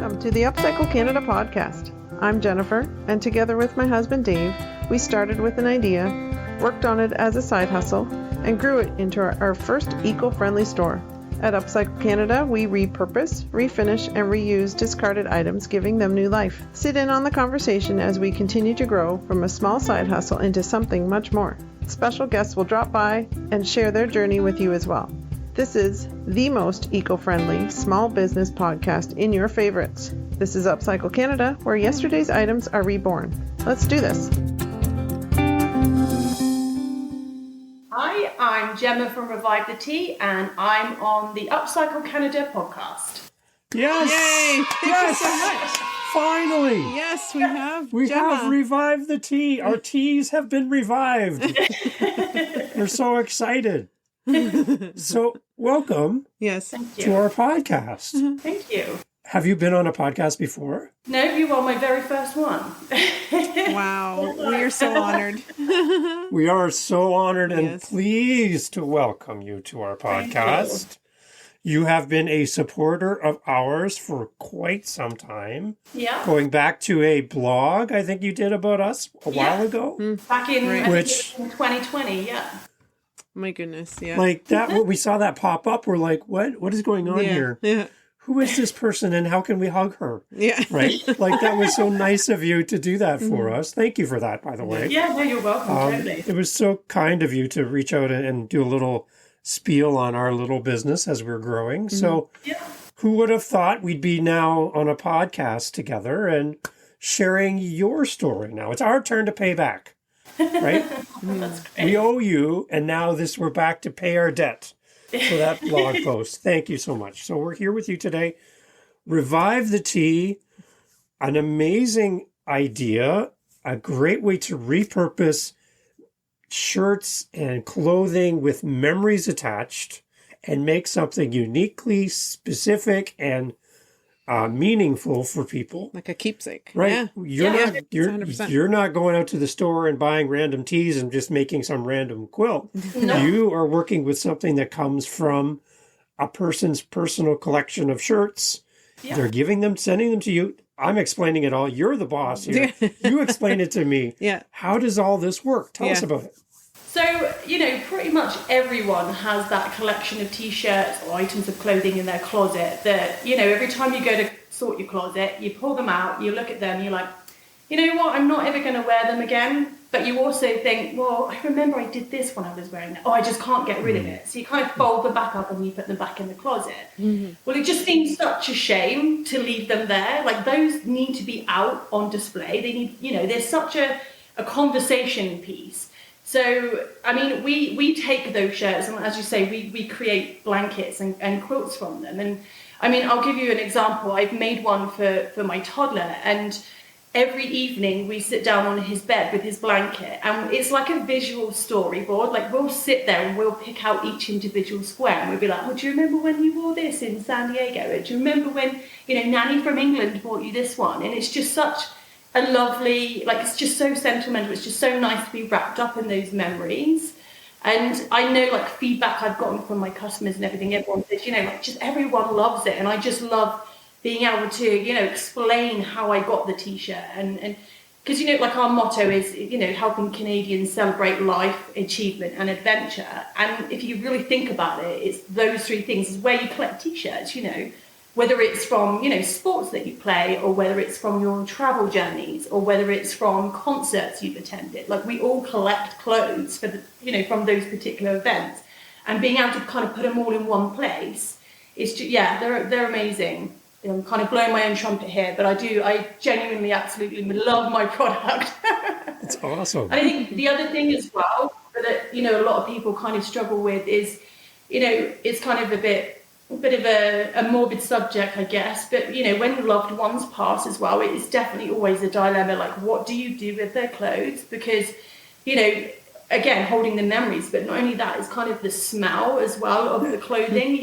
Welcome to the UpCycle Canada Podcast. I'm Jennifer, and together with my husband Dave, we started with an idea, worked on it as a side hustle, and grew it into our first eco-friendly store. At UpCycle Canada, we repurpose, refinish, and reuse discarded items, giving them new life. Sit in on the conversation as we continue to grow from a small side hustle into something much more. Special guests will drop by and share their journey with you as well. This is the most eco-friendly small business podcast in your favorites. This is UpCycle Canada, where yesterday's items are reborn. Let's do this. Hi, I'm Gemma from Re-Vive the TEE, and I'm on the UpCycle Canada Podcast. Yes! Yay! Thank you so much. Finally! Yes, we have We Gemma. have revived the TEE. Our teas have been revived. We're so excited. So, welcome Yes. Thank to you. our podcast. Thank you. Have you been on a podcast before? No, you are my very first one. Wow. We are so honored. We are so honored and Yes. pleased to welcome you to our Thank podcast. You have been a supporter of ours for quite some time. Yeah. Going back to a blog I think you did about us a while ago. Back in, Right. I think Which- it was in 2020, yeah. My goodness, yeah. Like that, when we saw that pop up, we're like, what is going on yeah. here? Yeah. Who is this person and how can we hug her? Yeah. Right? Like that was so nice of you to do that for us. Thank you for that, by the way. Yeah, no, you're welcome, totally. It was so kind of you to reach out and do a little spiel on our little business as we're growing. So Yeah. who would have thought we'd be now on a podcast together and sharing your story now? It's our turn to pay back, right? That's great. We owe you, and now we're back to pay our debt for that blog post. Thank you so much. So we're here with you today. Revive the TEE, an amazing idea, a great way to repurpose shirts and clothing with memories attached and make something uniquely specific and meaningful for people. Like a keepsake. Right. Yeah. You're 100%. you're not going out to the store and buying random tees and just making some random quilt. No. You are working with something that comes from a person's personal collection of shirts. Yeah. They're sending them to you. I'm explaining it all. You're the boss here. You explain it to me. Yeah. How does all this work? Tell us Yeah. about it. So, pretty much everyone has that collection of t-shirts or items of clothing in their closet that, every time you go to sort your closet, you pull them out, you look at them, you're like, you know what, I'm not ever going to wear them again. But you also think, well, I remember I did this when I was wearing it. Oh, I just can't get rid of it. So you kind of fold them back up and you put them back in the closet. Well, it just seems such a shame to leave them there. Like, those need to be out on display. They need, there's such a conversation piece. So, we take those shirts and, as you say, we create blankets and quilts from them. And, I'll give you an example. I've made one for my toddler, and every evening we sit down on his bed with his blanket, and it's like a visual storyboard. Like, we'll sit there and we'll pick out each individual square, and we'll be like, well, do you remember when you wore this in San Diego? Do you remember when, Nanny from England bought you this one? And it's just such a lovely, it's just so sentimental. It's just so nice to be wrapped up in those memories. And I know, feedback I've gotten from my customers and everything, everyone says, just everyone loves it. And I just love being able to, explain how I got the t-shirt. And because, our motto is, helping Canadians celebrate life, achievement and adventure. And if you really think about it, it's those three things is where you collect t-shirts, whether it's from, sports that you play, or whether it's from your travel journeys, or whether it's from concerts you've attended. We all collect clothes for the, from those particular events, and being able to kind of put them all in one place is just, they're amazing. I'm kind of blowing my own trumpet here, but I genuinely, absolutely love my product. It's awesome. And I think the other thing as well that, a lot of people kind of struggle with is, it's kind of a bit of a morbid subject, I guess, but when loved ones pass as well, it is definitely always a dilemma, what do you do with their clothes? Because again, holding the memories, but not only that, it's kind of the smell as well of the clothing.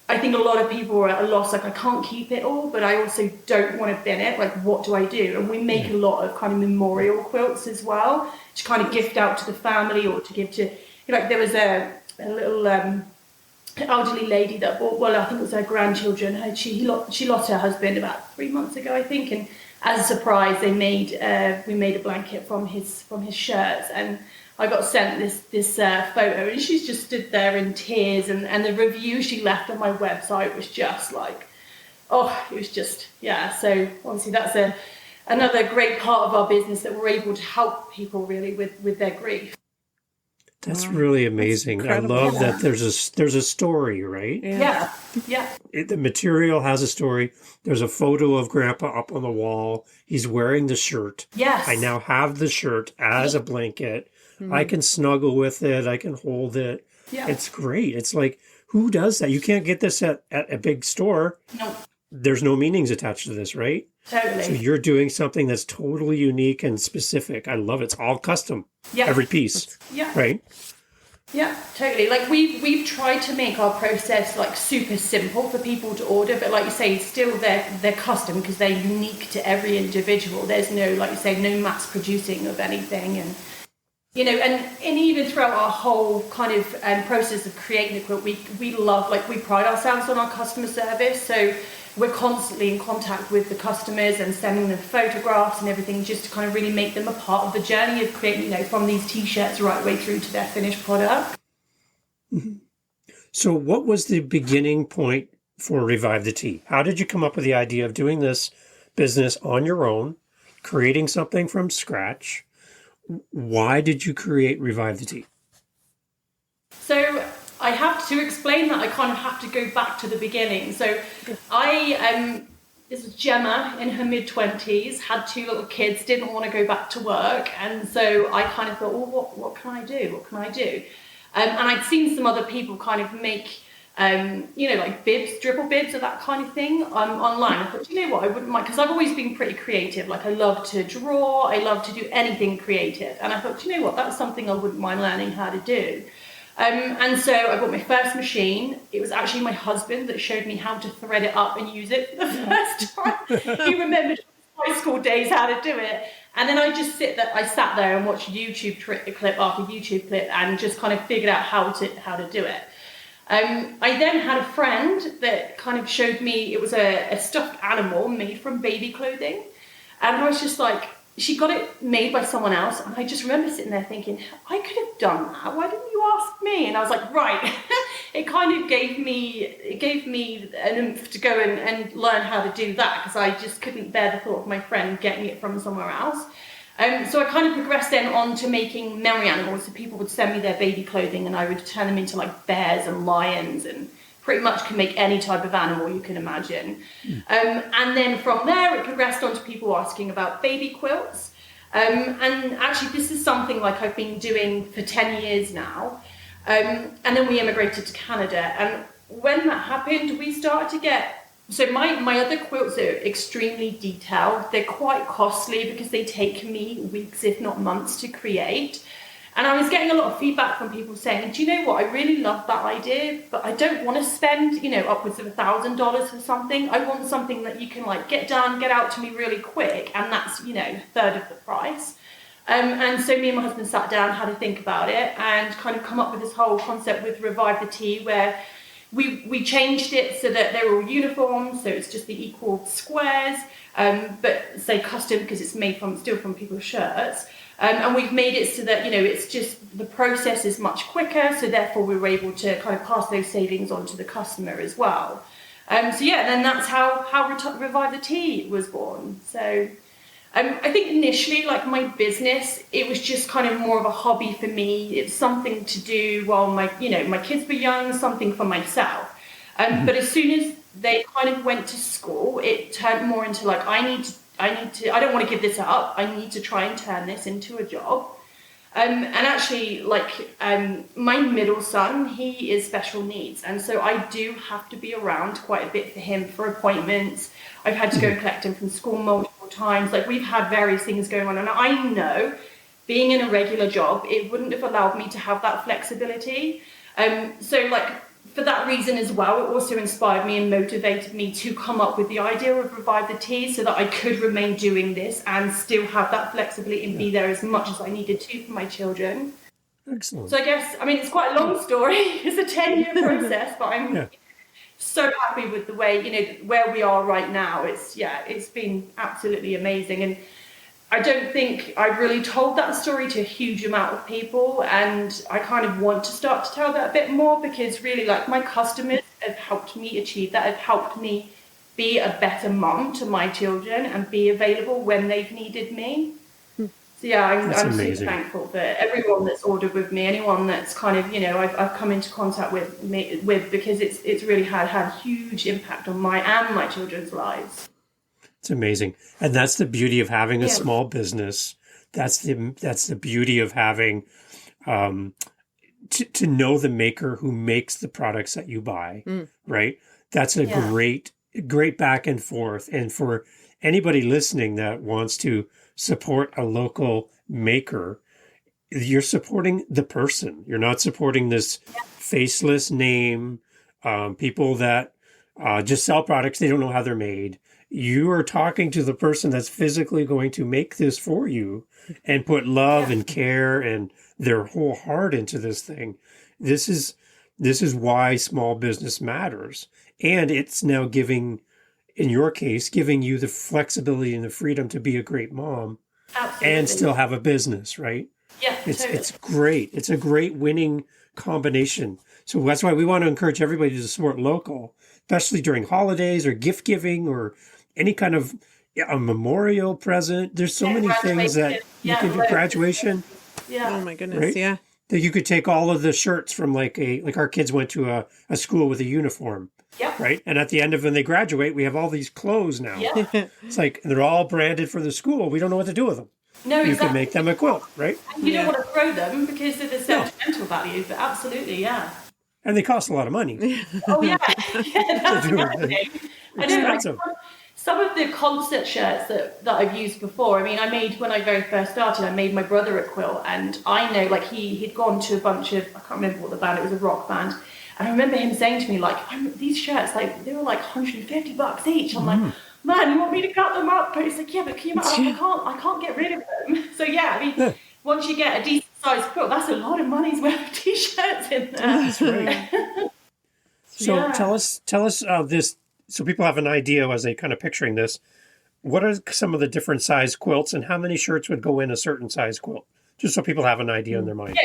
I think a lot of people are at a loss, I can't keep it all, but I also don't want to bin it, what do I do? And we make a lot of kind of memorial quilts as well, to kind of gift out to the family, or to give to, there was a little elderly lady that bought, well, I think it was her grandchildren. She lost her husband about 3 months ago, I think, and as a surprise, we made a blanket from his shirts, and I got sent this photo, and she's just stood there in tears, and the review she left on my website was just like, oh, it was just, yeah. So obviously that's another great part of our business, that we're able to help people really with their grief. That's really amazing. I love that there's a story, right? Yeah. The material has a story. There's a photo of Grandpa up on the wall. He's wearing the shirt. Yes. I now have the shirt as a blanket. I can snuggle with it. I can hold it. Yeah. It's great. It's like, who does that? You can't get this at a big store. No. There's no meanings attached to this, right? Totally. So you're doing something that's totally unique and specific. I love it. It's all custom. Yeah. Every piece. Yeah. Right? Yeah, totally. Like we've tried to make our process like super simple for people to order, but like you say, still they're custom because they're unique to every individual. There's no, like you say, no mass producing of anything, and and even throughout our whole kind of process of creating the quilt, we love, like, we pride ourselves on our customer service. So we're constantly in contact with the customers and sending them photographs and everything, just to kind of really make them a part of the journey of creating, from these t-shirts right way through to their finished product. Mm-hmm. So what was the beginning point for Re-Vive the TEE? How did you come up with the idea of doing this business on your own, creating something from scratch? Why did you create Re-Vive the TEE? So I have to explain that. I kind of have to go back to the beginning. So this is Gemma in her mid-20s, had 2 little kids, didn't want to go back to work. And so I kind of thought, well, what can I do? What can I do? And I'd seen some other people kind of make, like bibs, dribble bibs or that kind of thing online. I thought, you know what, I wouldn't mind, because I've always been pretty creative. Like, I love to draw, I love to do anything creative. And I thought, you know what, that's something I wouldn't mind learning how to do. And so I bought my first machine. It was actually my husband that showed me how to thread it up and use it for the first time. He remembered high school days how to do it. And then I sat there and watched YouTube clip after YouTube clip and just kind of figured out how to do it. I then had a friend that kind of showed me, it was a stuffed animal made from baby clothing. And I was just like, she got it made by someone else. And I just remember sitting there thinking, I could have done that. Why didn't you ask me? And I was like, right. It kind of gave me an oomph to go and learn how to do that, because I just couldn't bear the thought of my friend getting it from somewhere else. So I kind of progressed then on to making memory animals. So people would send me their baby clothing and I would turn them into like bears and lions, and pretty much can make any type of animal you can imagine. And then from there, it progressed on to people asking about baby quilts. And actually, this is something like I've been doing for 10 years now. And then we immigrated to Canada. And when that happened, we started to get... So my other quilts are extremely detailed. They're quite costly because they take me weeks, if not months, to create. And I was getting a lot of feedback from people saying, do you know what, I really love that idea, but I don't want to spend, upwards of $1,000 for something. I want something that you can like get done, get out to me really quick, and that's, a third of the price. And so me and my husband sat down, had to think about it, and kind of come up with this whole concept with Re-Vive the TEE, where we changed it so that they're all uniform, so it's just the equal squares, but say custom because it's made still from people's shirts. And we've made it so that, it's just the process is much quicker, so therefore we were able to kind of pass those savings on to the customer as well. And then that's how Re-Vive the TEE was born. So I think initially, like my business, it was just kind of more of a hobby for me. It's something to do while my kids were young, something for myself. But as soon as they kind of went to school, it turned more into like, I don't want to give this up. I need to try and turn this into a job. And actually, my middle son, he is special needs. And so I do have to be around quite a bit for him for appointments. I've had to go and collect him from school multiple times. Like, we've had various things going on. And I know being in a regular job, it wouldn't have allowed me to have that flexibility. For that reason as well, it also inspired me and motivated me to come up with the idea of Re-Vive the TEE, so that I could remain doing this and still have that flexibility and be there as much as I needed to for my children. Excellent. So I guess, I mean, it's quite a long story. It's a 10-year process, but I'm so happy with the way, where we are right now. It's been absolutely amazing. And I don't think I've really told that story to a huge amount of people, and I kind of want to start to tell that a bit more, because really, like, my customers have helped me achieve that, have helped me be a better mom to my children and be available when they've needed me. So I'm super thankful for everyone that's ordered with me, anyone that's kind of, I've come into contact with, because it's really had a huge impact on my and my children's lives. It's amazing. And that's the beauty of having a small business. That's the beauty of having, to know the maker who makes the products that you buy, right? That's a great back and forth. And for anybody listening that wants to support a local maker, you're supporting the person. You're not supporting this faceless name, people that just sell products. They don't know how they're made. You are talking to the person that's physically going to make this for you and put love and care and their whole heart into this thing. This is why small business matters. And it's now giving, in your case, giving you the flexibility and the freedom to be a great mom. Absolutely. And still have a business, right? Yeah, it's great. It's a great winning combination. So that's why we want to encourage everybody to support local, especially during holidays or gift giving or any kind of a memorial present. There's so many things that you can do. Graduation. Yeah. Oh my goodness. Right? Yeah. That you could take all of the shirts from like our kids went to a school with a uniform. Yep. Right. And at the end of when they graduate, we have all these clothes now. Yeah. It's like they're all branded for the school. We don't know what to do with them. No, you can make them a quilt, right? And you don't want to throw them because of the sentimental value, but absolutely, yeah. And they cost a lot of money. Oh yeah, that's right. I know, like, some of the concert shirts that I've used before. I mean, when I very first started, I made my brother a quilt, and I know, like, he'd gone to a bunch of, I can't remember what the band, it was a rock band, and I remember him saying to me, like, these shirts, like, they were like $150 each. I'm like, man, you want me to cut them up? But it's like, yeah, but can you imagine? I can't get rid of them. So yeah, I mean, once you get a decent sized quilt, that's a lot of money's worth of t-shirts in there. That's right. So tell us this, so people have an idea as they kind of picturing this. What are some of the different size quilts, and how many shirts would go in a certain size quilt? Just so people have an idea in their mind.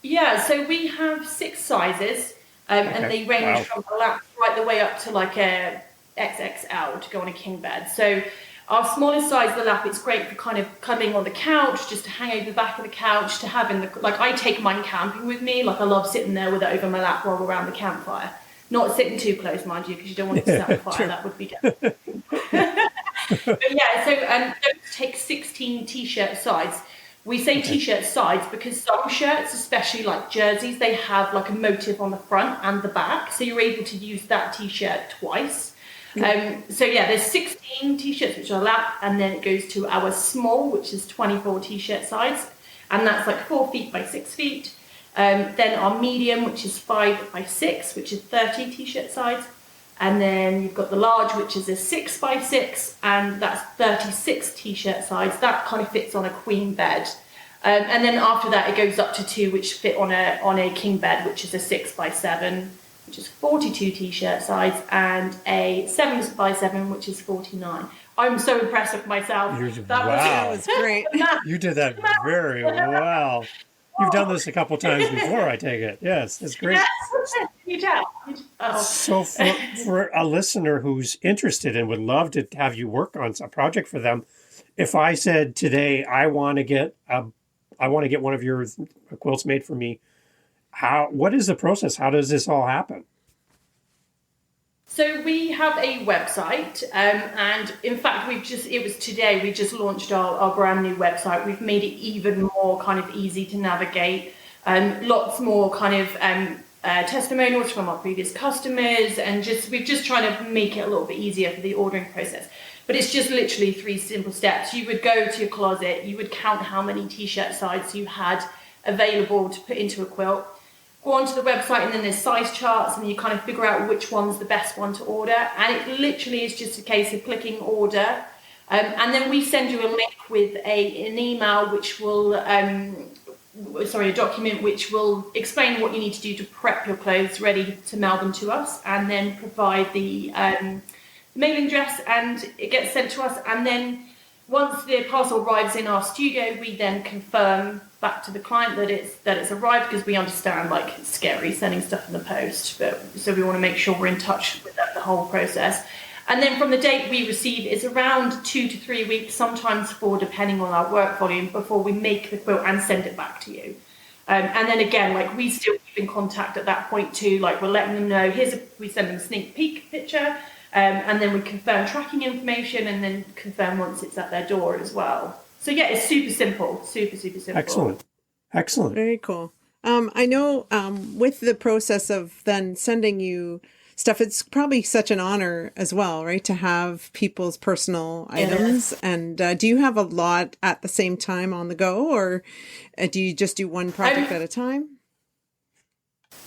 Yeah, so we have 6 sizes, and they range from a lap right the way up to like a XXL to go on a king bed. So our smallest size, the lap, it's great for kind of cuddling on the couch, just to hang over the back of the couch, to have in the, like, I take mine camping with me. Like, I love sitting there with it over my lap while we're around the campfire. Not sitting too close, mind you, because you don't want it to set on fire. That would be good. But yeah, so those take 16 t-shirt sides. We say t-shirt sides because some shirts, especially like jerseys, they have like a motif on the front and the back, so you're able to use that t-shirt twice. So yeah, there's 16 t-shirts which are lap, and then it goes to our small, which is 24 t-shirt sides, and that's like 4 feet by 6 feet. Then our medium, which is 5 by 6, which is 30 t-shirt sides, and then you've got the large, which is a 6 by 6, and that's 36 t-shirt sides. That kind of fits on a queen bed. And then after that, it goes up to 2, which fit on a king bed, which is a 6 by 7, which is 42 t-shirt sides, and a 7 by 7, which is 49. I'm so impressed with myself. That was great. You did that very well. You've done this a couple times before, I take it. Yes, it's great. Yes, you tell. Oh. So for a listener who's interested and would love to have you work on a project for them, if I said today I want to get one of your quilts made for me, what is the process? How does this all happen? So we have a website, and in fact, we just launched our brand new website. We've made it even more kind of easy to navigate, lots more kind of testimonials from our previous customers, and we've just trying to make it a little bit easier for the ordering process. But it's just literally 3 simple steps. You would go to your closet, you would count how many t-shirt sides you had available to put into a quilt. Go onto the website, and then there's size charts, and you kind of figure out which one's the best one to order. And it literally is just a case of clicking order. And then we send you a link with an email which will a document which will explain what you need to do to prep your clothes ready to mail them to us, and then provide the mailing address, and it gets sent to us. And then once the parcel arrives in our studio, we then confirm back to the client that it's arrived, because we understand, like, it's scary sending stuff in the post, but so we want to make sure we're in touch with that, the whole process. And then from the date we receive, it's around 2 to 3 weeks, sometimes 4, depending on our work volume, before we make the quilt and send it back to you. And then again, like, we still keep in contact at that point too. Like, we're letting them know, we send them a sneak peek picture, and then we confirm tracking information, and then confirm once it's at their door as well. So yeah, it's super simple, super simple. Excellent. Very cool. I know with the process of then sending you stuff, it's probably such an honor as well, right? To have people's personal items. And do you have a lot at the same time on the go, or do you just do one project at a time?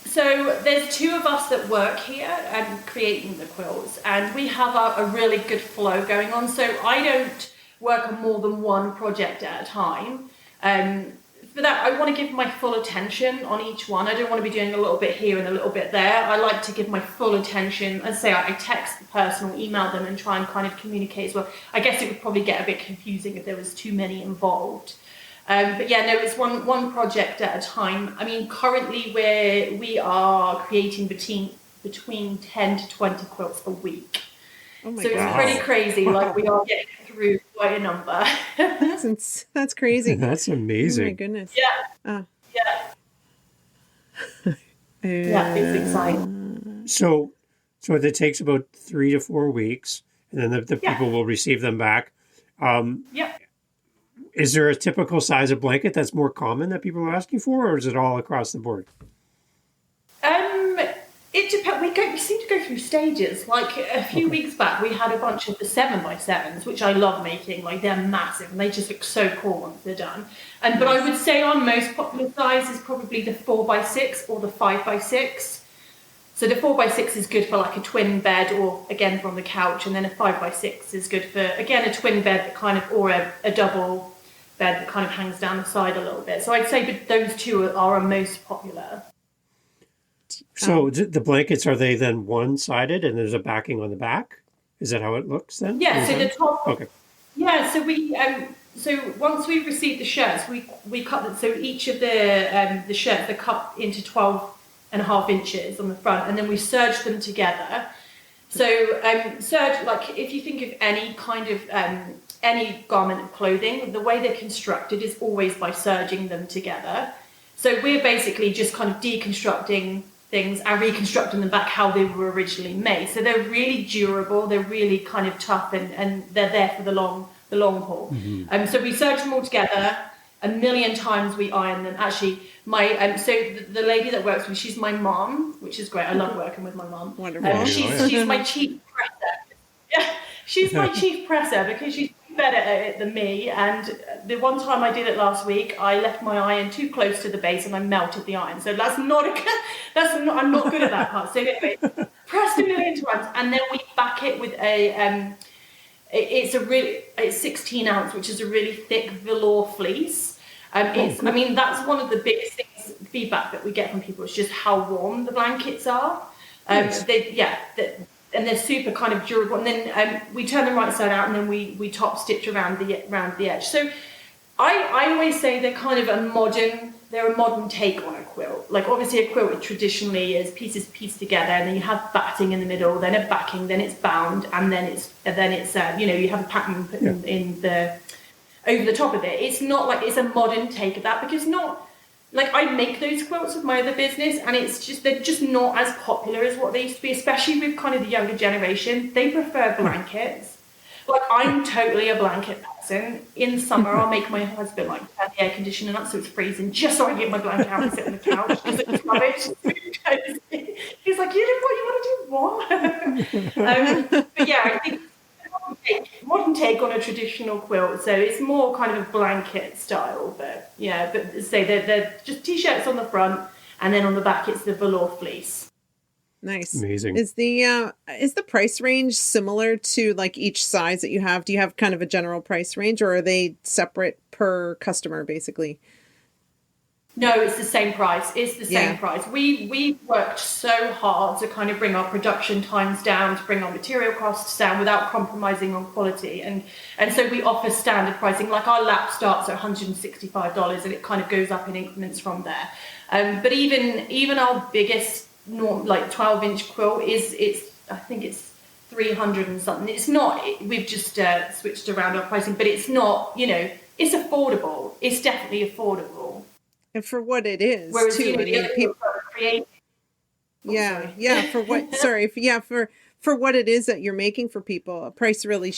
So there's 2 of us that work here and creating the quilts, and we have a really good flow going on. So I don't work on more than one project at a time. For that, I want to give my full attention on each one. I don't want to be doing a little bit here and a little bit there. I like to give my full attention. As I say, I text the person or email them and try and kind of communicate as well. I guess it would probably get a bit confusing if there was too many involved. But yeah, no, it's one project at a time. I mean, currently we are creating between 10 to 20 quilts a week. Oh my so gosh. It's pretty crazy. Like, we are getting through quite a number. That's crazy. That's amazing. Oh my goodness. Yeah. Yeah, it's exciting. So it takes about 3 to 4 weeks, and then the people will receive them back. Is there a typical size of blanket that's more common that people are asking for, or is it all across the board? It depends. We seem to go through stages. Like, a few weeks back, we had a bunch of the 7x7s, which I love making. Like, they're massive and they just look so cool once they're done. But I would say our most popular size is probably the 4x6 or the 5x6. So the 4x6 is good for like a twin bed, or again from the couch, and then a 5x6 is good for, again, a twin bed that kind of, or a double bed that kind of hangs down the side a little bit. So I'd say those 2 are our most popular. So the blankets, are they then one-sided and there's a backing on the back? Is that how it looks then? Yeah, so the top. Okay. Yeah, so we so once we receive the shirts, we cut them. So each of the shirts, they're cut into 12.5 inches on the front, and then we serge them together. So serge, like, if you think of any kind of any garment of clothing, the way they're constructed is always by serging them together. So we're basically just kind of deconstructing things and reconstructing them back how they were originally made. So they're really durable, they're really kind of tough, and they're there for the long haul. Mm-hmm. So we serge them all together. A million times we iron them. Actually, the lady that works with me, she's my mom, which is great. I love working with my mom. Wonderful. She's my chief presser. Yeah, she's my chief presser because she's better at it than me. And the one time I did it last week, I left my iron too close to the base and I melted the iron. So I'm not good at that part. So anyway, pressed a million times, and then we back it with it's 16 ounce, which is a really thick velour fleece. I mean, that's one of the biggest feedback that we get from people, is just how warm the blankets are. And they're super kind of durable. And then we turn them right side out, and then we top stitch around the edge. So I always say they're kind of a modern take on a quilt. Like, obviously a quilt traditionally is pieces pieced together, and then you have batting in the middle, then a backing, then it's bound, and then it's you have a pattern put in the over the top of it. It's not like, it's a modern take of that, because not like, I make those quilts with my other business, and they're just not as popular as what they used to be, especially with kind of the younger generation. They prefer blankets. Like, I'm totally a blanket person. In summer, I'll make my husband like turn the air conditioning up so it's freezing, just so I can get my blanket out and sit on the couch, because it's rubbish. He's like, you know what you want to do? What? But yeah, I think modern take on a traditional quilt. So it's more kind of a blanket style, but say they're just t-shirts on the front, and then on the back it's the velour fleece. Nice. Amazing. Is the price range similar to like each size that you have? Do you have kind of a general price range, or are they separate per customer basically? No, it's the same price. It's the same price. We worked so hard to kind of bring our production times down, to bring our material costs down without compromising on quality. And so we offer standard pricing. Like our lap starts at $165 and it kind of goes up in increments from there. But even our biggest like 12-inch quilt I think it's 300 and something. It's not, we've just switched around our pricing, but it's not, it's affordable. It's definitely affordable. And for what it is, whereas, too. I mean, people create. For what it is that you're making for people, a price really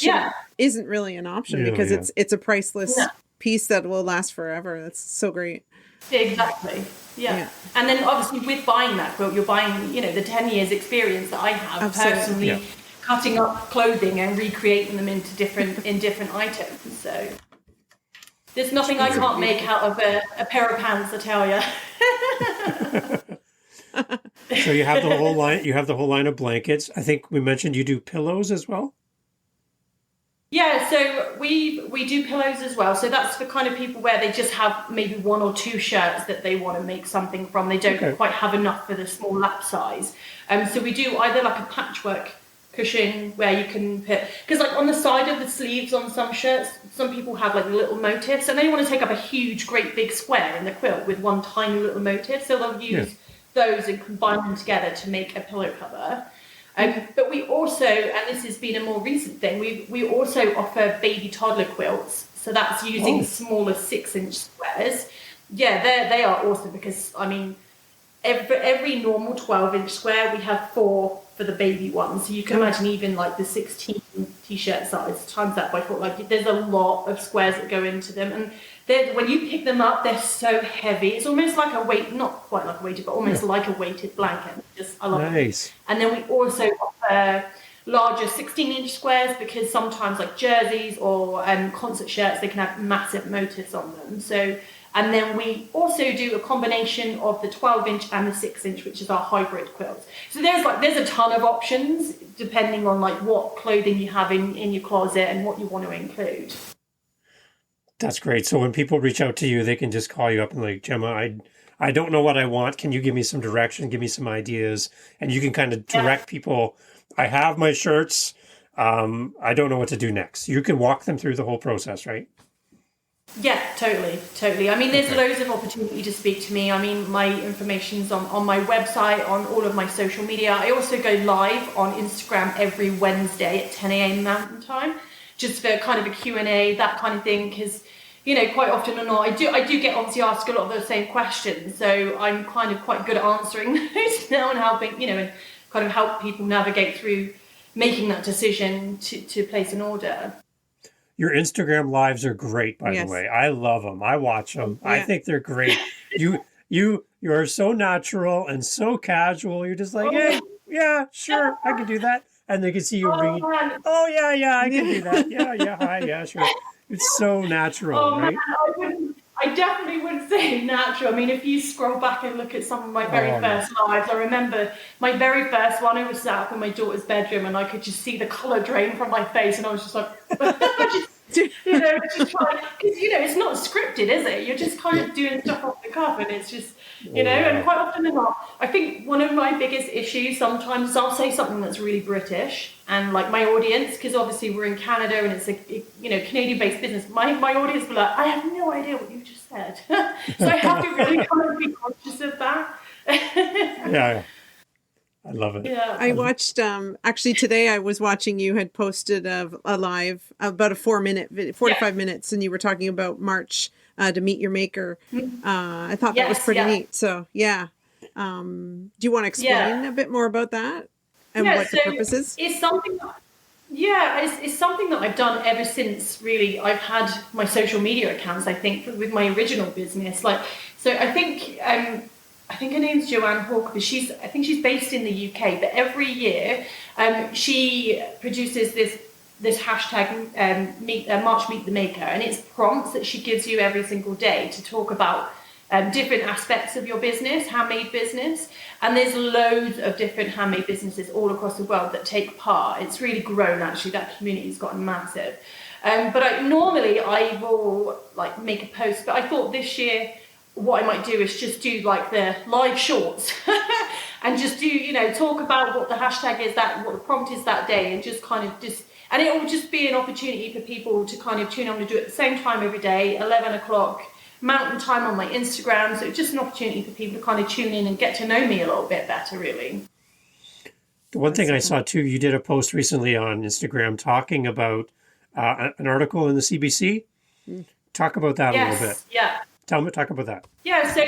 isn't really an option because it's a priceless piece that will last forever. That's so great. Exactly. Yeah. And then obviously with buying that quilt, you're buying, the 10 years experience that I have personally cutting up clothing and recreating them into different items. So there's nothing I can't make out of a pair of pants, I tell you. So you have the whole line. You have the whole line of blankets. I think we mentioned you do pillows as well. Yeah, so we do pillows as well. So that's for kind of people where they just have maybe one or two shirts that they want to make something from. They don't quite have enough for the small lap size. So we do either like a patchwork cushion where you can put, because like on the side of the sleeves on some shirts, some people have like little motifs and they want to take up a huge, great big square in the quilt with one tiny little motif. So they'll use those and combine them together to make a pillow cover. But we also, and this has been a more recent thing, we also offer baby toddler quilts. So that's using smaller 6-inch squares. Yeah, they are awesome because, I mean, every normal 12-inch square, we have 4 for the baby one. So you can imagine even like the 16 t-shirt size times that by 4. Like there's a lot of squares that go into them. And when you pick them up, they're so heavy. It's almost like a weight, not quite like a weighted, but almost like a weighted blanket. I love it. And then we also offer larger 16-inch squares because sometimes like jerseys or concert shirts, they can have massive motifs on them. So, and then we also do a combination of the 12-inch and the 6-inch, which is our hybrid quilt. So there's a ton of options depending on like what clothing you have in your closet and what you want to include. That's great. So when people reach out to you, they can just call you up and like, Gemma, I don't know what I want. Can you give me some direction? Give me some ideas. And you can kind of direct people. I have my shirts. I don't know what to do next. You can walk them through the whole process, right? Yeah, totally. I mean, there's loads of opportunity to speak to me. I mean, my information's on my website, on all of my social media. I also go live on Instagram every Wednesday at 10 a.m. Mountain Time, just for kind of a Q&A, that kind of thing, because, quite often or not, I do get obviously asked a lot of those same questions, so I'm kind of quite good at answering those now and helping, and kind of help people navigate through making that decision to place an order. Your Instagram lives are great, by the way. I love them. I watch them. I think they're great. You are so natural and so casual. You're just like, hey, yeah, sure, I can do that. And they can see you read. Man. Oh, yeah, I can do that. Yeah, hi, yeah, sure. It's so natural, right? Man, I definitely wouldn't say natural. I mean, if you scroll back and look at some of my very first lives, I remember my very first one, I was sat up in my daughter's bedroom and I could just see the colour drain from my face and I was just like, just trying, because, it's not scripted, is it? You're just kind of doing stuff off the cuff and it's just, and quite often than not, I think one of my biggest issues sometimes is I'll say something that's really British and like my audience, because obviously we're in Canada and it's a Canadian-based business, my audience will be like, I have no idea what you just said. So I have to really kind of be conscious of that. Yeah. I love it. Yeah. I watched, actually today I was watching, you had posted a live about a 45 minutes, and you were talking about March to meet your maker. I thought that was pretty neat. So do you want to explain a bit more about that and what the purpose is? It's something it's something that I've done ever since really I've had my social media accounts, I think, with my original business. So I think her name's Joanne Hawker, but I think she's based in the UK, but every year she produces this hashtag March Meet the Maker, and it's prompts that she gives you every single day to talk about different aspects of your business, handmade business, and there's loads of different handmade businesses all across the world that take part. It's really grown, actually. That community's gotten massive. But normally I will make a post, but I thought this year what I might do is just do like the live shorts and just do, you know, talk about what the hashtag is, that what the prompt is that day, and just kind of and it will just be an opportunity for people to kind of tune on to do it at the same time every day, 11 o'clock Mountain Time on my Instagram. So it's just an opportunity for people to kind of tune in and get to know me a little bit better, really. The one thing I saw too, you did a post recently on Instagram talking about an article in the CBC. Talk about that a little bit. Yeah. Talk about that. Yeah, so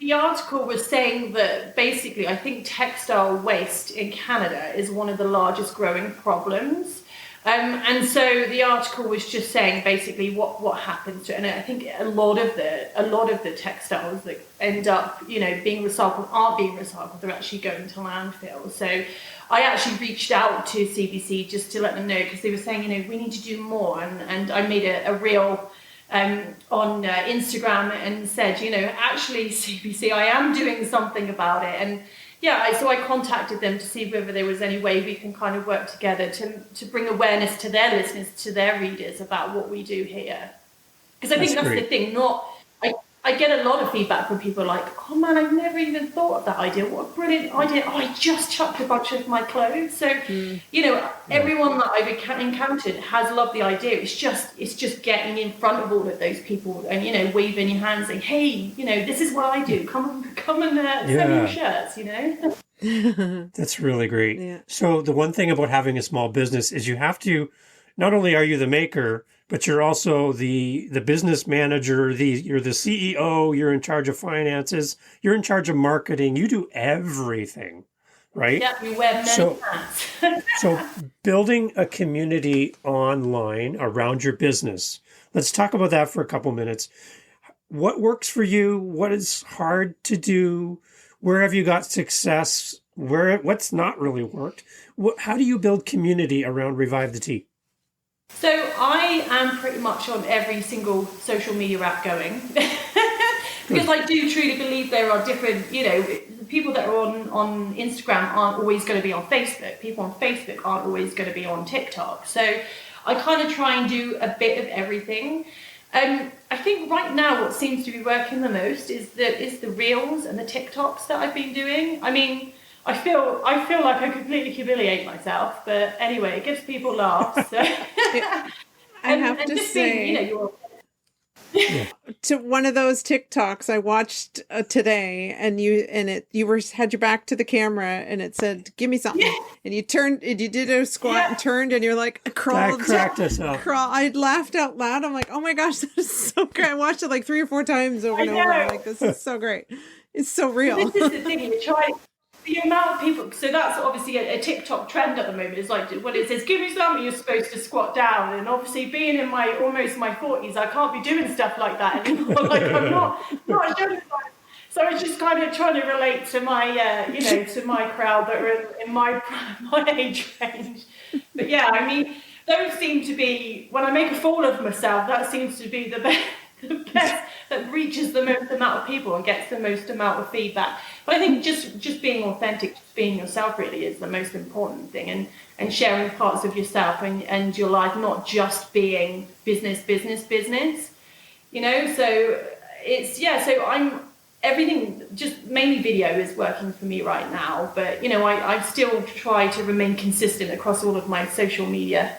the article was saying that basically I think textile waste in Canada is one of the largest growing problems. And so the article was just saying basically what happens to it. And I think a lot of the textiles that end up, you know, being recycled aren't being recycled, they're actually going to landfill. So I actually reached out to CBC just to let them know, because they were saying, you know, we need to do more. And I made a reel on Instagram and said, you know, actually CBC, I am doing something about it. And yeah, so I contacted them to see whether there was any way we can kind of work together to bring awareness to their listeners, to their readers about what we do here. Because I think that's the thing, I get a lot of feedback from people like, oh man, I've never even thought of that idea. What a brilliant idea. Oh, I just chucked a bunch of my clothes. So, you know, everyone that I've encountered has loved the idea. It's just getting in front of all of those people and, you know, waving your hands saying, hey, you know, this is what I do. Come and send me your shirts, you know. That's really great. Yeah. So the one thing about having a small business is you have to, not only are you the maker, but you're also the business manager, you're the CEO, you're in charge of finances, you're in charge of marketing, you do everything, right? Yeah, we wear many hats. So building a community online around your business, let's talk about that for a couple minutes. What works for you? What is hard to do? Where have you got success? What's not really worked? How do you build community around Re-Vive the TEE? So I am pretty much on every single social media app going because I do truly believe there are different, you know, people that are on Instagram aren't always going to be on Facebook. People on Facebook aren't always going to be on TikTok. So I kind of try and do a bit of everything. I think right now what seems to be working the most is the reels and the TikToks that I've been doing. I mean, I feel like I completely humiliate myself, but anyway, it gives people laughs. So. I have to say, being, you know, to one of those TikToks I watched today, and you had your back to the camera, and it said, "Give me something," and you turned, and you did a squat and turned, and you're like, crawled. That cracked us up. I laughed out loud. I'm like, oh my gosh, that is so great. I watched it like 3 or 4 times over and over. I'm like, this is so great. It's so real. This is the thing. You try. The amount of people, so that's obviously a TikTok trend at the moment. It's like when it says, give me something, you're supposed to squat down. And obviously being in almost my 40s, I can't be doing stuff like that anymore. Like I'm not doing that. So I was just kind of trying to relate to my, you know, to my crowd that are in my age range. But yeah, I mean, those seem to be, when I make a fool of myself, that seems to be the best that reaches the most amount of people and gets the most amount of feedback. But I think just being authentic, just being yourself really is the most important thing, and sharing parts of yourself and your life, not just being business, you know. So so everything, just mainly video is working for me right now, but you know, I still try to remain consistent across all of my social media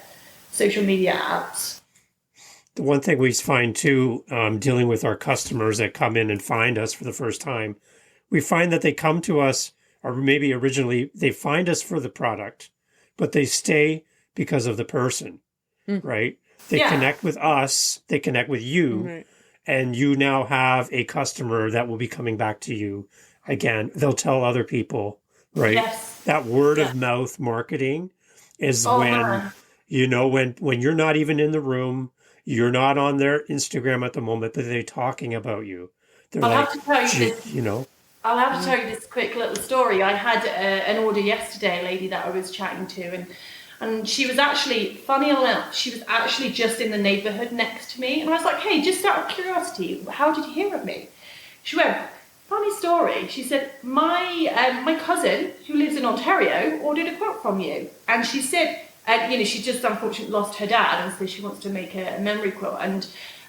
apps. The one thing we find too, dealing with our customers that come in and find us for the first time, we find that they come to us, or maybe originally they find us for the product, but they stay because of the person, right? They connect with us, they connect with you, and you now have a customer that will be coming back to you. Again, they'll tell other people, right? Yes. That word of mouth marketing is you know, when you're not even in the room, you're not on their Instagram at the moment, but they're talking about you. They're I'll have to tell you this. You know. I'll have to tell you this quick little story. I had an order yesterday, a lady that I was chatting to, and she was actually, funny enough, she was actually just in the neighbourhood next to me. And I was like, hey, just out of curiosity, how did you hear of me? She went, funny story. She said, my cousin, who lives in Ontario, ordered a quilt from you. And she said, you know, she just unfortunately lost her dad, and so she wants to make a memory quilt. And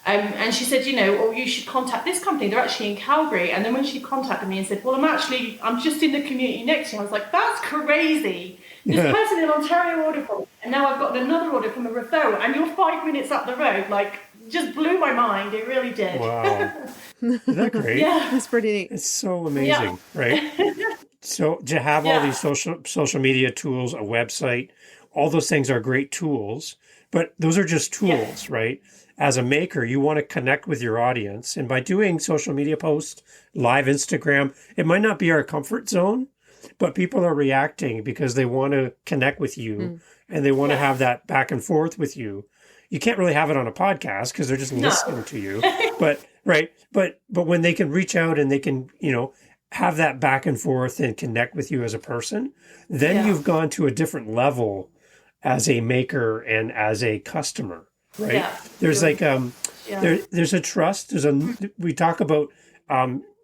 And she said, oh, you should contact this company. They're actually in Calgary. And then when she contacted me and said, well, I'm just in the community next to you. I was like, that's crazy. This person in Ontario ordered from me. And now I've got another order from a referral. And you're 5 minutes up the road. Like, just blew my mind. It really did. Wow. Isn't that great? Yeah. That's pretty neat. It's so amazing, right? So to have all these social media tools, a website, all those things are great tools, but those are just tools, right? As a maker, you want to connect with your audience. And by doing social media posts, live Instagram, it might not be our comfort zone, but people are reacting because they want to connect with you and they want to have that back and forth with you. You can't really have it on a podcast because they're just listening to you. But when they can reach out and they can, have that back and forth and connect with you as a person, then you've gone to a different level as a maker and as a customer. Right. Yeah, there's like there's a trust. We talk about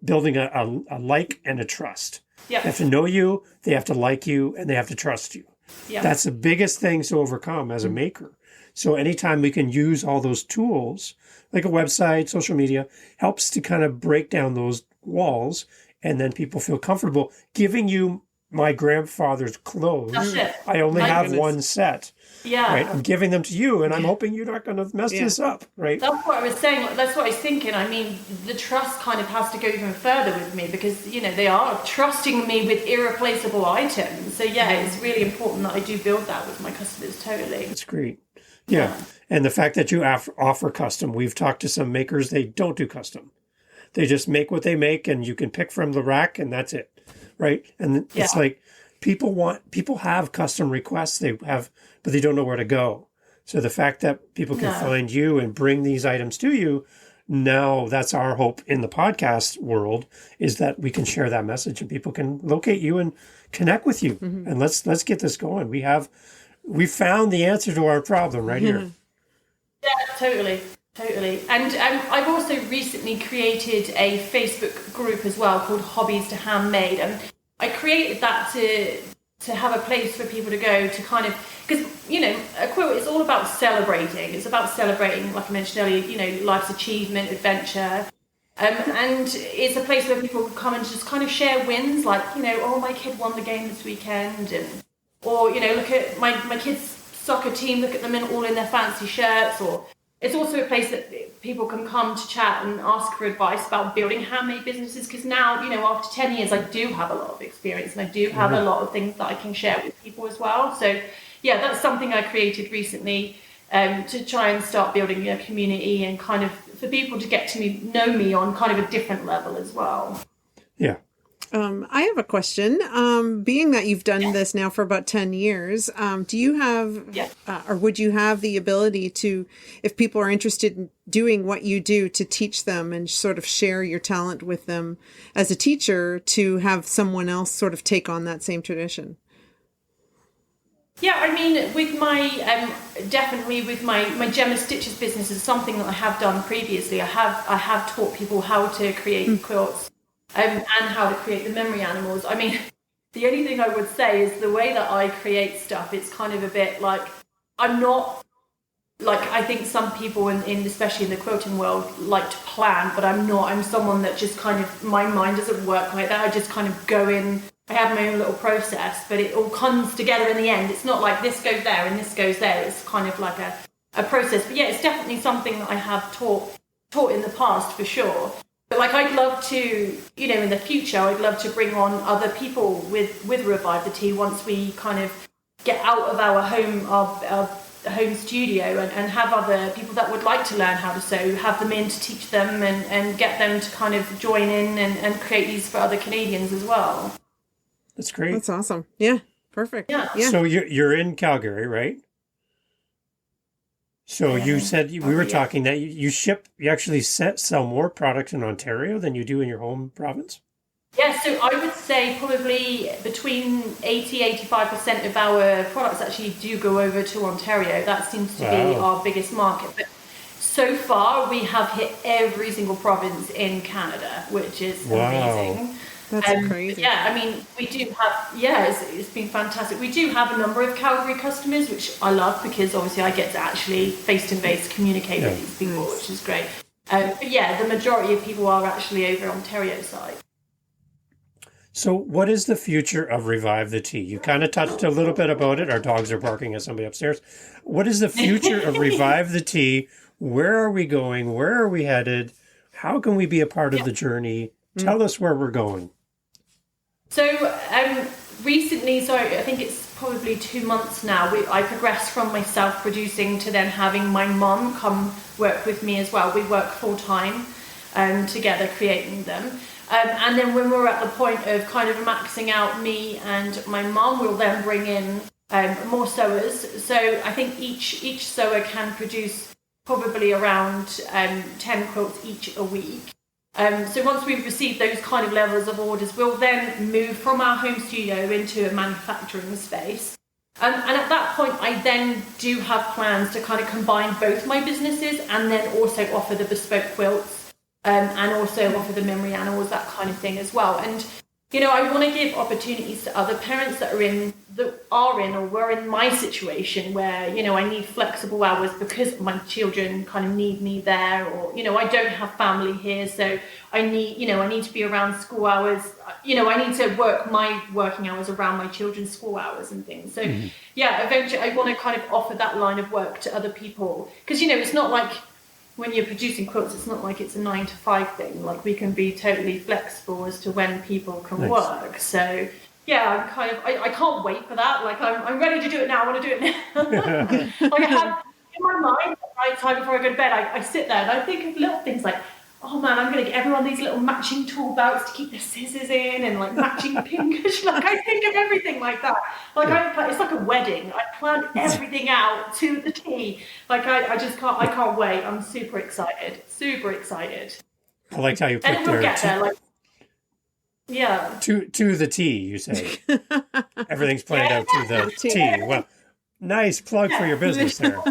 building a like and a trust. Yeah. They have to know you, they have to like you, and they have to trust you. Yeah. That's the biggest thing to overcome as a maker. So anytime we can use all those tools, like a website, social media, helps to kind of break down those walls, and then people feel comfortable giving you my grandfather's clothes. That's it. I only have one set. Yeah. Right. I'm giving them to you, and I'm hoping you're not going to mess this up. Right. That's what I was saying. That's what I was thinking. I mean, the trust kind of has to go even further with me because, they are trusting me with irreplaceable items. So, it's really important that I do build that with my customers. Totally. That's great. Yeah. And the fact that you offer custom, we've talked to some makers, they don't do custom. They just make what they make, and you can pick from the rack, and that's it. Right. And it's like people have custom requests, but they don't know where to go. So the fact that people can find you and bring these items to you, now that's our hope in the podcast world, is that we can share that message and people can locate you and connect with you. Mm-hmm. And let's get this going. We found the answer to our problem right here. Yeah, totally. And I've also recently created a Facebook group as well called Hobbies to Handmade. And I created that to have a place for people to go to kind of, because, a quilt is all about celebrating. It's about celebrating, like I mentioned earlier, life's achievement, adventure. And it's a place where people can come and just kind of share wins, like, oh, my kid won the game this weekend. Or, look at my kids' soccer team, look at them all in their fancy shirts. Or it's also a place that people can come to chat and ask for advice about building handmade businesses. Because now, after 10 years, I do have a lot of experience and I do have a lot of things that I can share with people as well. So, that's something I created recently to try and start building a community and kind of for people to get to know me on kind of a different level as well. Yeah. I have a question. Being that you've done this now for about 10 years, do you have, or would you have the ability to, if people are interested in doing what you do, to teach them and sort of share your talent with them as a teacher, to have someone else sort of take on that same tradition? Yeah, I mean, with my, definitely with my Gemma Stitches business is something that I have done previously. I have taught people how to create quilts. And how to create the memory animals. I mean, the only thing I would say is the way that I create stuff, it's kind of a bit like, I'm not, like, I think some people especially in the quilting world, like to plan, but I'm not. I'm someone that just kind of, my mind doesn't work like that. I just kind of go in, I have my own little process, but it all comes together in the end. It's not like this goes there and this goes there. It's kind of like a process. But it's definitely something that I have taught in the past for sure. But I'd love to, in the future, I'd love to bring on other people with Re-Vive the TEE once we kind of get out of our home studio and have other people that would like to learn how to sew, have them in to teach them and get them to kind of join in and create these for other Canadians as well. That's great. That's awesome. Yeah, perfect. Yeah. So you're in Calgary, right? So you said we were talking that you actually sell more products in Ontario than you do in your home province? Yeah, so I would say probably between 80-85% of our products actually do go over to Ontario. That seems to be our biggest market. But so far, we have hit every single province in Canada, which is amazing. That's crazy. Yeah, I mean, we do have, it's been fantastic. We do have a number of Calgary customers, which I love because obviously I get to actually face-to-face communicate with these people, which is great. But yeah, the majority of people are actually over Ontario side. So what is the future of Re-Vive the TEE? You kind of touched a little bit about it. Our dogs are barking at somebody upstairs. What is the future of Re-Vive the TEE? Where are we going? Where are we headed? How can we be a part of the journey? Tell us where we're going. So recently, so I think it's probably 2 months now, I progressed from myself producing to then having my mum come work with me as well. We work full time together creating them. And then when we're at the point of kind of maxing out me and my mum, we'll then bring in more sewers. So I think each sewer can produce probably around 10 quilts each a week. So once we've received those kind of levels of orders, we'll then move from our home studio into a manufacturing space. And at that point, I then do have plans to kind of combine both my businesses and then also offer the bespoke quilts. And also offer the memory animals, that kind of thing as well. And, you know, I want to give opportunities to other parents that were in my situation where, you know, I need flexible hours because my children kind of need me there, or, you know, I don't have family here, so I need to be around school hours. You know, I need to work my working hours around my children's school hours and things. So, eventually I want to kind of offer that line of work to other people because, you know, it's not like, when you're producing quilts, it's not like it's a 9 to 5 thing. Like we can be totally flexible as to when people can work. So yeah, I can't wait for that. Like I'm ready to do it now. I want to do it now. Like I have in my mind, right time before I go to bed, I sit there and I think of little things like, oh man, I'm going to get everyone these little matching tool belts to keep their scissors in and like matching pinkish. Like I think of everything like that. Like it's like a wedding. I plan everything out to the T. Like I can't wait. I'm super excited. Super excited. I liked how you put and we'll get there. Like, yeah. To the T, you say. Everything's planned out to the T. Well, nice plug for your business there.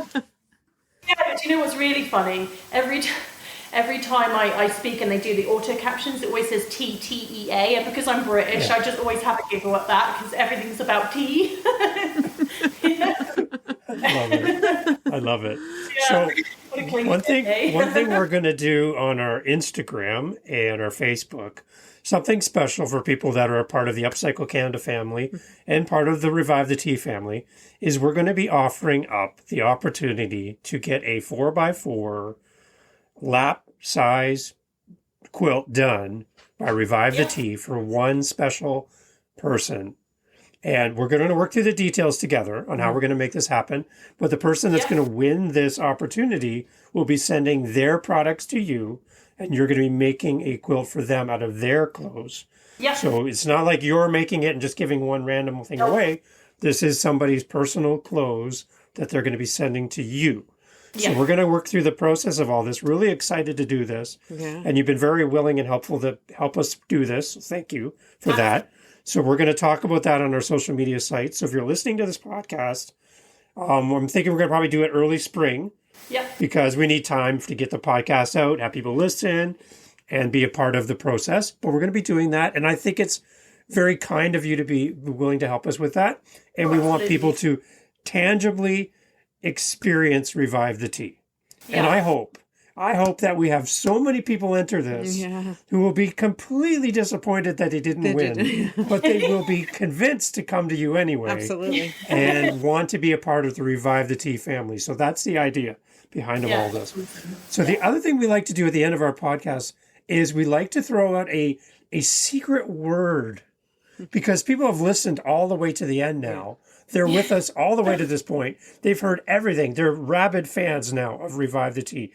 Yeah, but you know what's really funny? Every time I speak and they do the auto captions, it always says TEE. And because I'm British, I just always have a giggle at that because everything's about tea. I love it. Yeah. So one thing we're going to do on our Instagram and our Facebook, something special for people that are a part of the UpCycle Canada family and part of the Re-Vive the TEE family, is we're going to be offering up the opportunity to get a 4x4 lap size quilt done by Re-Vive the TEE for one special person. And we're going to work through the details together on how we're going to make this happen. But the person that's going to win this opportunity will be sending their products to you, and you're going to be making a quilt for them out of their clothes. Yeah. So it's not like you're making it and just giving one random thing away. This is somebody's personal clothes that they're going to be sending to you. So we're going to work through the process of all this. Really excited to do this. Yeah. And you've been very willing and helpful to help us do this. Thank you for that. So we're going to talk about that on our social media sites. So if you're listening to this podcast, I'm thinking we're going to probably do it early spring. Yeah. Because we need time to get the podcast out, have people listen, and be a part of the process. But we're going to be doing that. And I think it's very kind of you to be willing to help us with that. And we want people to tangibly experience Re-Vive the TEE. Yeah. And I hope that we have so many people enter this who will be completely disappointed that they didn't win, but they will be convinced to come to you anyway. Absolutely. And want to be a part of the Re-Vive the TEE family. So that's the idea behind all this. So the other thing we like to do at the end of our podcast is we like to throw out a secret word, because people have listened all the way to the end now. They're with us all the way to this point. They've heard everything. They're rabid fans now of Re-Vive the TEE.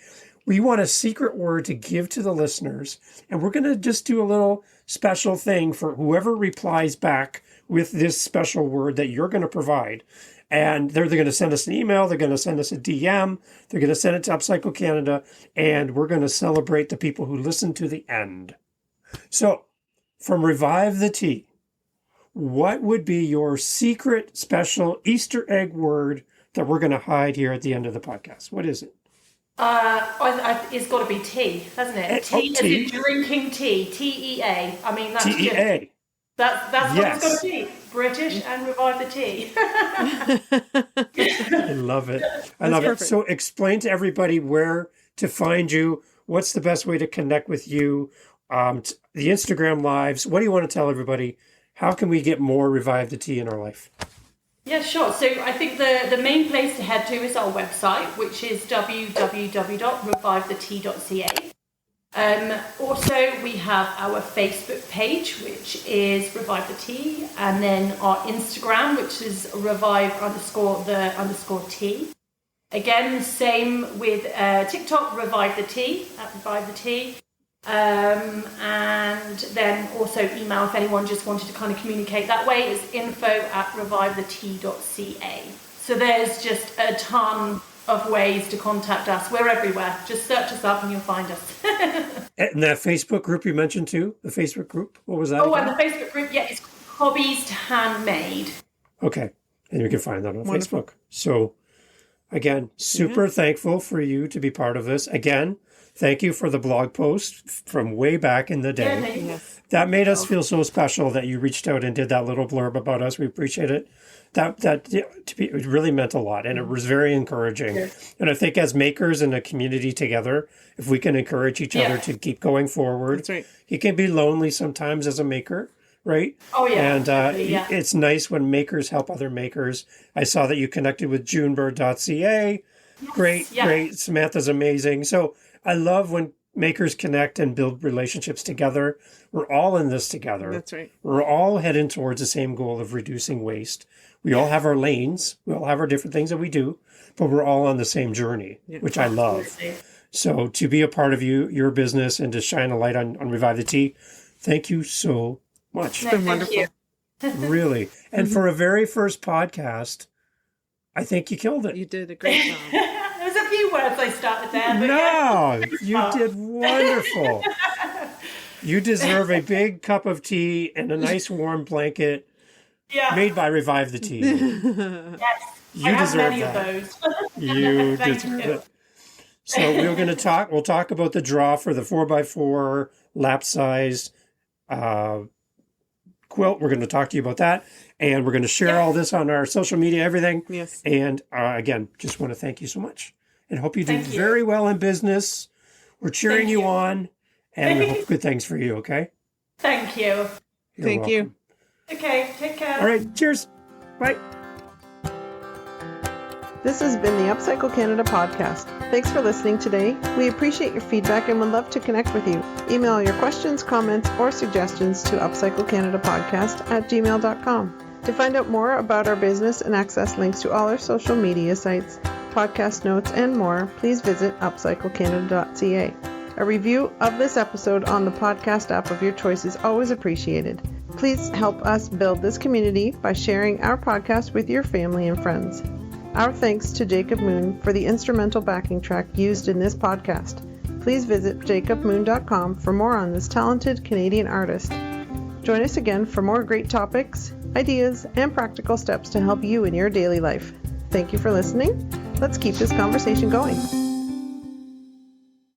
We want a secret word to give to the listeners, and we're going to just do a little special thing for whoever replies back with this special word that you're going to provide. And they're going to send us an email, they're going to send us a DM, they're going to send it to UpCycle Canada, and we're going to celebrate the people who listen to the end. So, from Re-Vive the TEE, what would be your secret, special Easter egg word that we're going to hide here at the end of the podcast? What is it? It's got to be tea, hasn't it? Tea as tea. in drinking tea. TEA. I mean, that's TEA. That's what it's got to be. British and Revive the TEE. I love it. I love it. So explain to everybody where to find you. What's the best way to connect with you? The Instagram lives. What do you want to tell everybody? How can we get more Revive the TEE in our life? Yeah, sure. So I think the main place to head to is our website, which is www.revivethetee.ca. Also, we have our Facebook page, which is Revive the TEE, and then our Instagram, which is revive_the_TEE. Again, same with TikTok, Revive the TEE, at Revive the TEE. And then also email if anyone just wanted to kind of communicate that way, is info@revivethetee.ca. So there's just a ton of ways to contact us. We're everywhere. Just search us up and you'll find us. And that Facebook group you mentioned too, the Facebook group, what was that? Oh, again? and the Facebook group, yeah, it's Hobbies to Handmade. Okay, and you can find that on Facebook. So again, super thankful for you to be part of this. Again, thank you for the blog post from way back in the day. Yeah, that made us feel so special that you reached out and did that little blurb about us. We appreciate it. It really meant a lot, and it was very encouraging. Yes. And I think as makers in a community together, if we can encourage each other to keep going forward, that's right. You can be lonely sometimes as a maker, right? Oh, yeah. And it's nice when makers help other makers. I saw that you connected with junebird.ca. Yes. Great. Samantha's amazing. So I love when makers connect and build relationships together. We're all in this together. That's right. We're all heading towards the same goal of reducing waste. We all have our lanes. We all have our different things that we do, but we're all on the same journey, which I love. So to be a part of your business and to shine a light on Revive the TEE, thank you so much. It's been wonderful. Really. And for a very first podcast, I think you killed it. You did a great job. There's a few words I started there. But no, you did wonderful. You deserve a big cup of tea and a nice warm blanket made by Revive the TEE. Yes, you deserve that. Of those. You deserve it. So we'll talk about the draw for the 4x4 lap size quilt. We're going to talk to you about that. And we're going to share all this on our social media, everything. Yes. And again, just want to thank you so much. And hope you do very well in business. We're cheering you on. And we hope good things for you, okay? Thank you. Thank you. Okay, take care. All right, cheers. Bye. This has been the UpCycle Canada Podcast. Thanks for listening today. We appreciate your feedback and would love to connect with you. Email your questions, comments, or suggestions to upcyclecanadapodcast@gmail.com. To find out more about our business and access links to all our social media sites, podcast notes, and more, please visit upcyclecanada.ca. A review of this episode on the podcast app of your choice is always appreciated. Please help us build this community by sharing our podcast with your family and friends. Our thanks to Jacob Moon for the instrumental backing track used in this podcast. Please visit jacobmoon.com for more on this talented Canadian artist. Join us again for more great topics, ideas, and practical steps to help you in your daily life. Thank you for listening. Let's keep this conversation going.